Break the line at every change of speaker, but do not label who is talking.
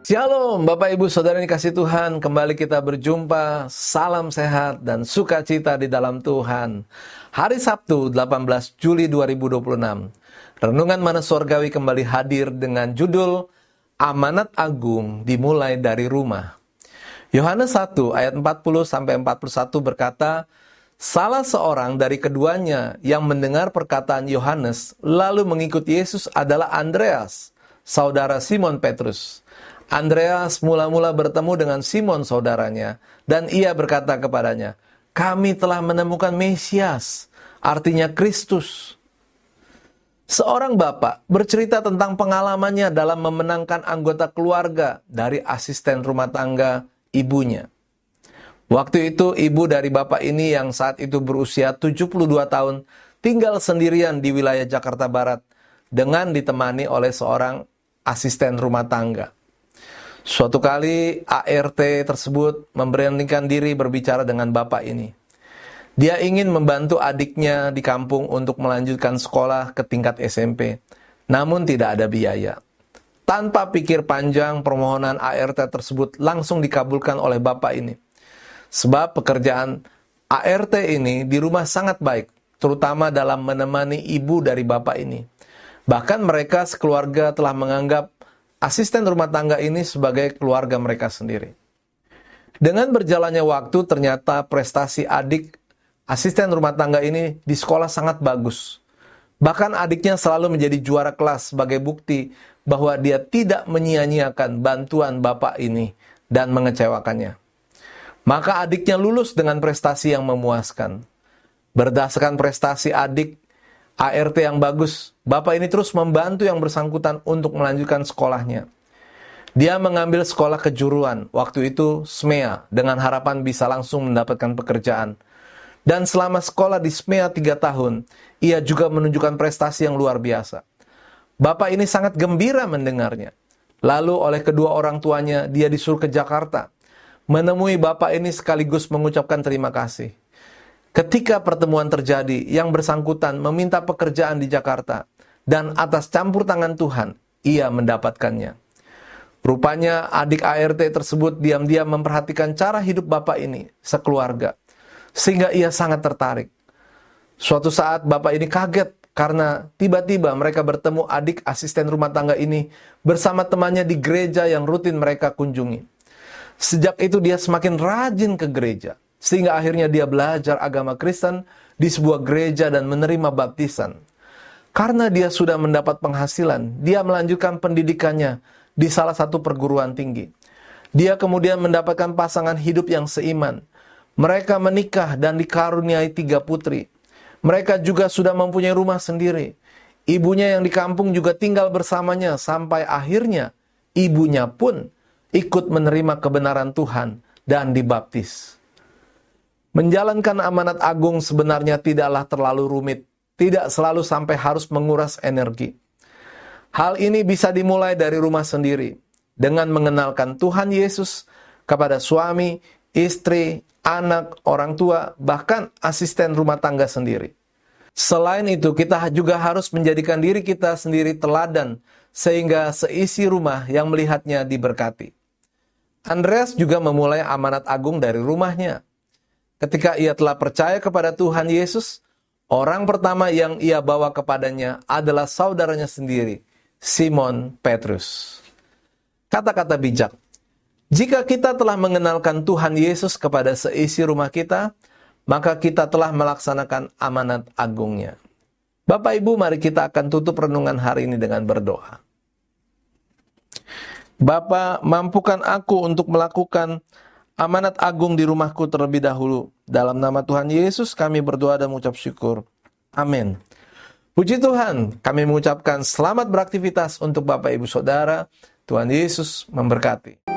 Shalom Bapak Ibu Saudara yang dikasih Tuhan, kembali kita berjumpa. Salam sehat dan sukacita di dalam Tuhan. Hari Sabtu 18 Juli 2026, Renungan Mana Surgawi kembali hadir dengan judul Amanat Agung dimulai dari rumah. Yohanes 1 ayat 40-41 berkata, salah seorang dari keduanya yang mendengar perkataan Yohanes lalu mengikut Yesus adalah Andreas, saudara Simon Petrus. Andreas mula-mula bertemu dengan Simon saudaranya, dan ia berkata kepadanya, kami telah menemukan Mesias, artinya Kristus. Seorang bapak bercerita tentang pengalamannya dalam memenangkan anggota keluarga dari asisten rumah tangga ibunya. Waktu itu ibu dari bapak ini yang saat itu berusia 72 tahun tinggal sendirian di wilayah Jakarta Barat dengan ditemani oleh seorang asisten rumah tangga. Suatu kali ART tersebut memberanikan diri berbicara dengan bapak ini. Dia ingin membantu adiknya di kampung untuk melanjutkan sekolah ke tingkat SMP, namun tidak ada biaya. Tanpa pikir panjang, permohonan ART tersebut langsung dikabulkan oleh bapak ini. Sebab pekerjaan ART ini di rumah sangat baik, terutama dalam menemani ibu dari bapak ini. Bahkan mereka sekeluarga telah menganggap asisten rumah tangga ini sebagai keluarga mereka sendiri. Dengan berjalannya waktu, ternyata prestasi adik asisten rumah tangga ini di sekolah sangat bagus. Bahkan adiknya selalu menjadi juara kelas sebagai bukti bahwa dia tidak menyia-nyiakan bantuan bapak ini dan mengecewakannya. Maka adiknya lulus dengan prestasi yang memuaskan. Berdasarkan prestasi adik ART yang bagus, bapak ini terus membantu yang bersangkutan untuk melanjutkan sekolahnya. Dia mengambil sekolah kejuruan, waktu itu SMEA, dengan harapan bisa langsung mendapatkan pekerjaan. Dan selama sekolah di SMEA 3 tahun, ia juga menunjukkan prestasi yang luar biasa. Bapak ini sangat gembira mendengarnya. Lalu oleh kedua orang tuanya, dia disuruh ke Jakarta. Menemui bapak ini sekaligus mengucapkan terima kasih. Ketika pertemuan terjadi, yang bersangkutan meminta pekerjaan di Jakarta, dan atas campur tangan Tuhan, ia mendapatkannya. Rupanya adik ART tersebut diam-diam memperhatikan cara hidup bapak ini sekeluarga, sehingga ia sangat tertarik. Suatu saat bapak ini kaget karena tiba-tiba mereka bertemu adik asisten rumah tangga ini bersama temannya di gereja yang rutin mereka kunjungi. Sejak itu dia semakin rajin ke gereja, sehingga akhirnya dia belajar agama Kristen di sebuah gereja dan menerima baptisan. Karena dia sudah mendapat penghasilan, dia melanjutkan pendidikannya di salah satu perguruan tinggi. Dia kemudian mendapatkan pasangan hidup yang seiman. Mereka menikah dan dikaruniai 3 putri. Mereka juga sudah mempunyai rumah sendiri. Ibunya yang di kampung juga tinggal bersamanya sampai akhirnya ibunya pun ikut menerima kebenaran Tuhan dan dibaptis. Menjalankan amanat agung sebenarnya tidaklah terlalu rumit, tidak selalu sampai harus menguras energi. Hal ini bisa dimulai dari rumah sendiri, dengan mengenalkan Tuhan Yesus kepada suami, istri, anak, orang tua, bahkan asisten rumah tangga sendiri. Selain itu, kita juga harus menjadikan diri kita sendiri teladan, sehingga seisi rumah yang melihatnya diberkati. Andreas juga memulai amanat agung dari rumahnya. Ketika ia telah percaya kepada Tuhan Yesus, orang pertama yang ia bawa kepadanya adalah saudaranya sendiri, Simon Petrus. Kata-kata bijak, jika kita telah mengenalkan Tuhan Yesus kepada seisi rumah kita, maka kita telah melaksanakan amanat agungnya. Bapak Ibu, mari kita akan tutup renungan hari ini dengan berdoa. Bapa, mampukan aku untuk melakukan amanat agung di rumahku terlebih dahulu. Dalam nama Tuhan Yesus kami berdoa dan mengucap syukur. Amin. Puji Tuhan, kami mengucapkan selamat beraktivitas untuk Bapak Ibu Saudara. Tuhan Yesus memberkati.